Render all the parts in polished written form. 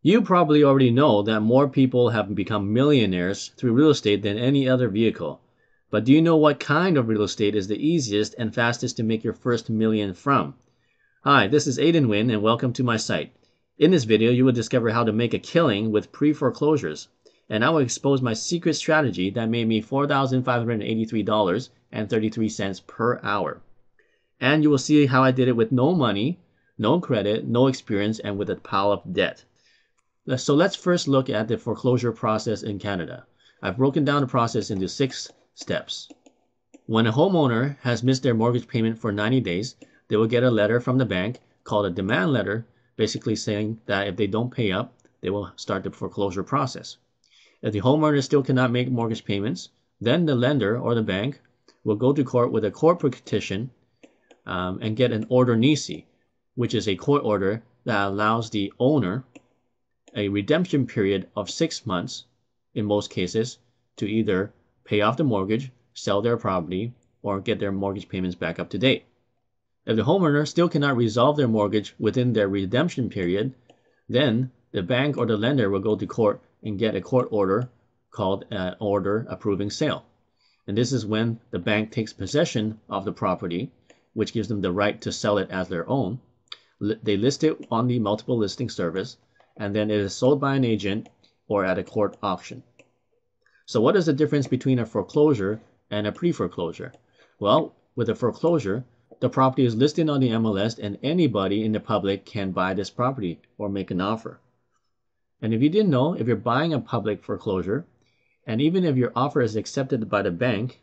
You probably already know that more people have become millionaires through real estate than any other vehicle. But do you know what kind of real estate is the easiest and fastest to make your first million from? Hi, this is Aiden Wynn and welcome to my site. In this video, you will discover how to make a killing with pre-foreclosures. And I will expose my secret strategy that made me $4,583.33 per hour. And you will see how I did it with no money, no credit, no experience, and with a pile of debt. So let's first look at the foreclosure process in Canada. I've broken down the process into 6 steps. When a homeowner has missed their mortgage payment for 90 days, they will get a letter from the bank called a demand letter, basically saying that if they don't pay up, they will start the foreclosure process. If the homeowner still cannot make mortgage payments, then the lender or the bank will go to court with a court petition and get an order nisi, which is a court order that allows the owner a redemption period of 6 months, in most cases, to either pay off the mortgage, sell their property, or get their mortgage payments back up to date. If the homeowner still cannot resolve their mortgage within their redemption period, then the bank or the lender will go to court and get a court order called an order approving sale. And this is when the bank takes possession of the property, which gives them the right to sell it as their own. They list it on the multiple listing service, and then it is sold by an agent or at a court auction. So what is the difference between a foreclosure and a pre-foreclosure? Well, with a foreclosure, the property is listed on the MLS and anybody in the public can buy this property or make an offer. And if you didn't know, if you're buying a public foreclosure, and even if your offer is accepted by the bank,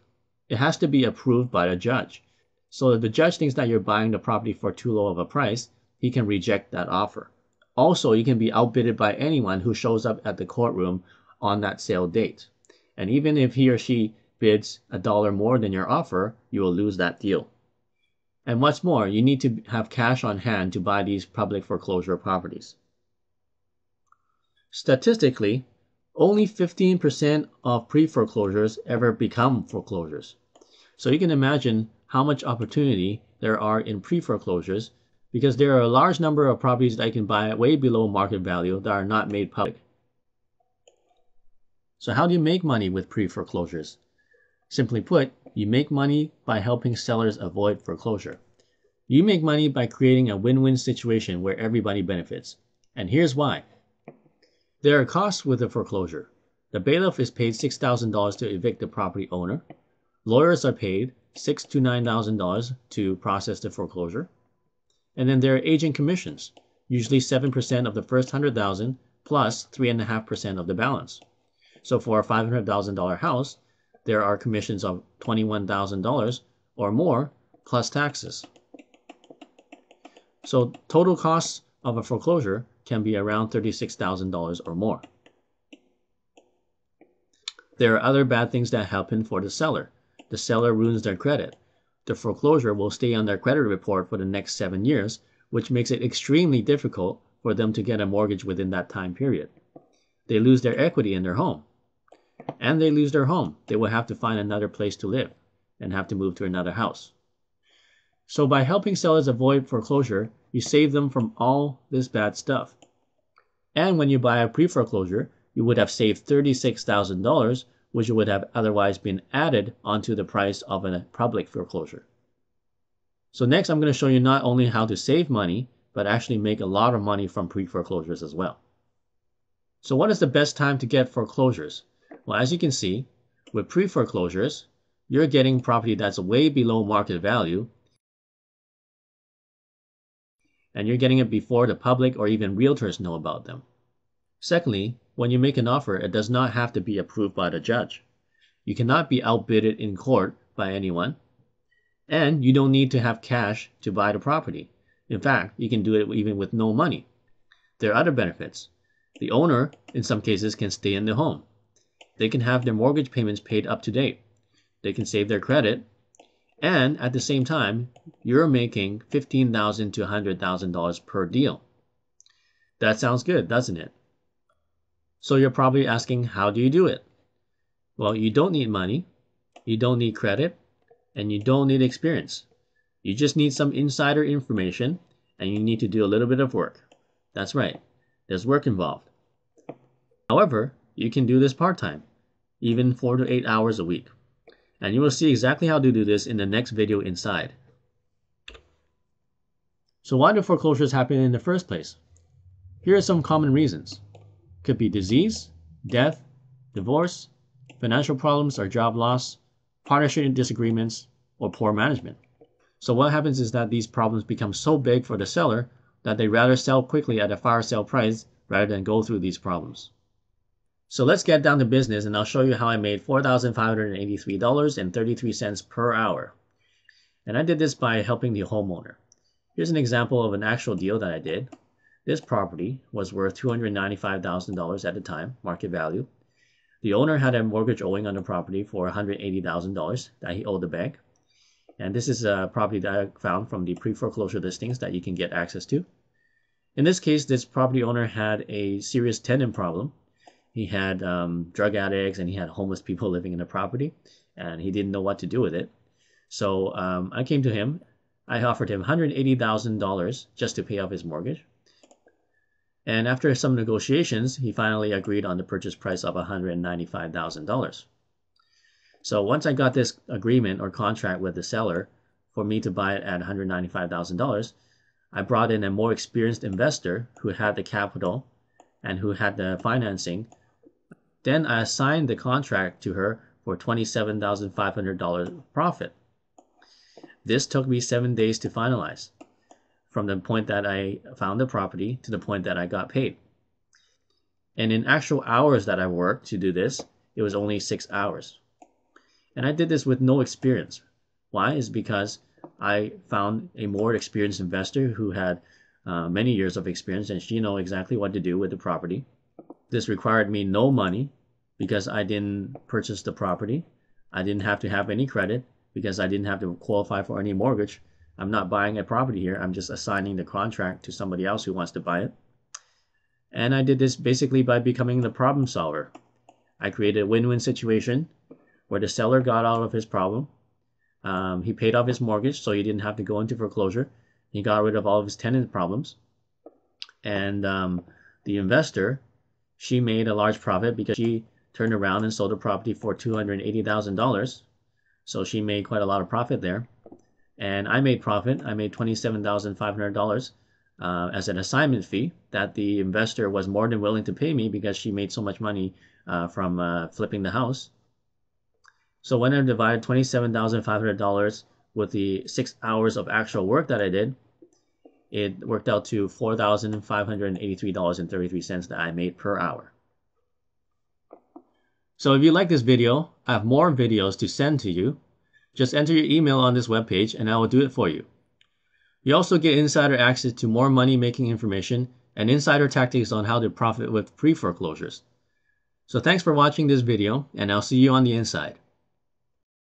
it has to be approved by a judge. So if the judge thinks that you're buying the property for too low of a price, he can reject that offer. Also, you can be outbidded by anyone who shows up at the courtroom on that sale date. And even if he or she bids $1 more than your offer, you will lose that deal. And what's more, you need to have cash on hand to buy these public foreclosure properties. Statistically, only 15% of pre-foreclosures ever become foreclosures. So you can imagine how much opportunity there are in pre-foreclosures, because there are a large number of properties that you can buy at way below market value that are not made public. So how do you make money with pre-foreclosures? Simply put, you make money by helping sellers avoid foreclosure. You make money by creating a win-win situation where everybody benefits. And here's why. There are costs with a foreclosure. The bailiff is paid $6,000 to evict the property owner. Lawyers are paid $6,000 to $9,000 to process the foreclosure. And then there are agent commissions, usually 7% of the first $100,000 plus 3.5% of the balance. So for a $500,000 house, there are commissions of $21,000 or more plus taxes. So total costs of a foreclosure can be around $36,000 or more. There are other bad things that happen for the seller. The seller ruins their credit. The foreclosure will stay on their credit report for the next 7 years, which makes it extremely difficult for them to get a mortgage within that time period. They lose their equity in their home. And they lose their home. They will have to find another place to live and have to move to another house. So by helping sellers avoid foreclosure, you save them from all this bad stuff. And when you buy a pre-foreclosure, you would have saved $36,000, which would have otherwise been added onto the price of a public foreclosure. So next, I'm going to show you not only how to save money, but actually make a lot of money from pre-foreclosures as well. So what is the best time to get foreclosures? Well, as you can see, with pre-foreclosures, you're getting property that's way below market value, and you're getting it before the public or even realtors know about them. Secondly, when you make an offer, it does not have to be approved by the judge. You cannot be outbidded in court by anyone, and you don't need to have cash to buy the property. In fact, you can do it even with no money. There are other benefits. The owner, in some cases, can stay in the home. They can have their mortgage payments paid up to date. They can save their credit, and at the same time, you're making $15,000 to $100,000 per deal. That sounds good, doesn't it? So you're probably asking, how do you do it? Well, you don't need money, you don't need credit, and you don't need experience. You just need some insider information, and you need to do a little bit of work. That's right, there's work involved. However, you can do this part-time, even 4 to 8 hours a week. And you will see exactly how to do this in the next video inside. So why do foreclosures happen in the first place? Here are some common reasons. Could be disease, death, divorce, financial problems or job loss, partnership disagreements, or poor management. So what happens is that these problems become so big for the seller that they rather sell quickly at a fire sale price rather than go through these problems. So let's get down to business, and I'll show you how I made $4,583.33 per hour. And I did this by helping the homeowner. Here's an example of an actual deal that I did. This property was worth $295,000 at the time, market value. The owner had a mortgage owing on the property for $180,000 that he owed the bank. And this is a property that I found from the pre-foreclosure listings that you can get access to. In this case, this property owner had a serious tenant problem. He had drug addicts and he had homeless people living in the property, and he didn't know what to do with it. So I came to him. I offered him $180,000 just to pay off his mortgage. And after some negotiations, he finally agreed on the purchase price of $195,000. So once I got this agreement or contract with the seller for me to buy it at $195,000, I brought in a more experienced investor who had the capital and who had the financing. Then I assigned the contract to her for $27,500 profit. This took me 7 days to finalize, from the point that I found the property to the point that I got paid. And in actual hours that I worked to do this, it was only 6 hours. And I did this with no experience. Why? Is because I found a more experienced investor who had many years of experience, and she knew exactly what to do with the property. This required me no money because I didn't purchase the property. I didn't have to have any credit because I didn't have to qualify for any mortgage. I'm not buying a property here. I'm just assigning the contract to somebody else who wants to buy it. And I did this basically by becoming the problem solver. I created a win-win situation where the seller got out of his problem. He paid off his mortgage, so he didn't have to go into foreclosure. He got rid of all of his tenant problems. And the investor, she made a large profit because she turned around and sold the property for $280,000. So she made quite a lot of profit there. And I made profit. I made $27,500 as an assignment fee that the investor was more than willing to pay me because she made so much money from flipping the house. So when I divided $27,500 with the 6 hours of actual work that I did, it worked out to $4,583.33 that I made per hour. So if you like this video, I have more videos to send to you. Just enter your email on this webpage and I will do it for you. You also get insider access to more money-making information and insider tactics on how to profit with pre-foreclosures. So thanks for watching this video, and I'll see you on the inside.